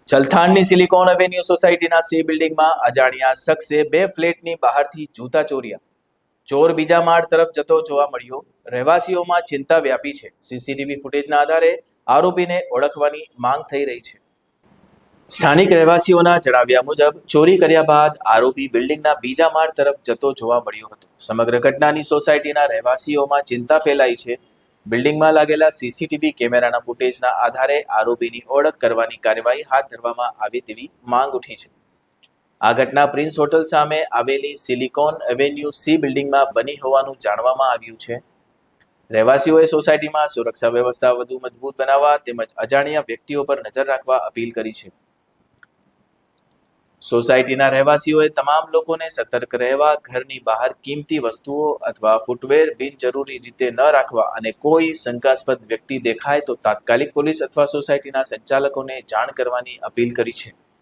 ચલથાણની silicon avenue સોસાયટીના C બિલ્ડિંગમાં અજાણ્યા શખ્સે 2 ફ્લેટની બહારથી જૂતા ચોર્યા. ચોર બીજા માળ તરફ જતો જોવા મળ્યો. રહેવાસીઓમાં ચિંતા વ્યાપી છે. સીસીટીવી ફૂટેજના આધારે આરોપીને ઓળખવાની માંગ થઈ રહી છે. સ્થાનિક રહેવાસીઓના જણાવ્યા મુજબ ચોરી કર્યા બાદ આરોપી બિલ્ડિંગના બીજા માળ તરફ જતો જોવા મળ્યો હતો. સમગ્ર ઘટનાની સોસાયટીના રહેવાસીઓમાં ચિંતા ફેલાઈ છે. બિલ્ડિંગમાં લાગેલા સીસીટીવી કેમેરાના ફૂટેજના આધારે આરોપીની ઓળખ કરવાની કાર્યવાહી હાથ ધરવામાં આવે તેવી માંગ ઉઠી છે. આ ઘટના પ્રિન્સ હોટલ સામે આવેલી સિલિકોન એવેન્યુ સી બિલ્ડિંગમાં બની હોવાનું જાણવામાં આવ્યું છે. રહેવાસીઓએ સોસાયટીમાં સુરક્ષા વ્યવસ્થા વધુ મજબૂત બનાવવા તેમજ અજાણ્યા વ્યક્તિઓ પર નજર રાખવા અપીલ કરી છે. સોસાયટીના રહેવાસીઓએ તમામ લોકોને સતર્ક રહેવા, ઘરની બહાર કિંમતી વસ્તુઓ અથવા ફૂટવેર બિનજરૂરી રીતે ન રાખવા અને કોઈ શંકાસ્પદ વ્યક્તિ દેખાય તો તાત્કાલિક પોલીસ અથવા સોસાયટીના સંચાલકોને જાણ કરવાની અપીલ કરી છે.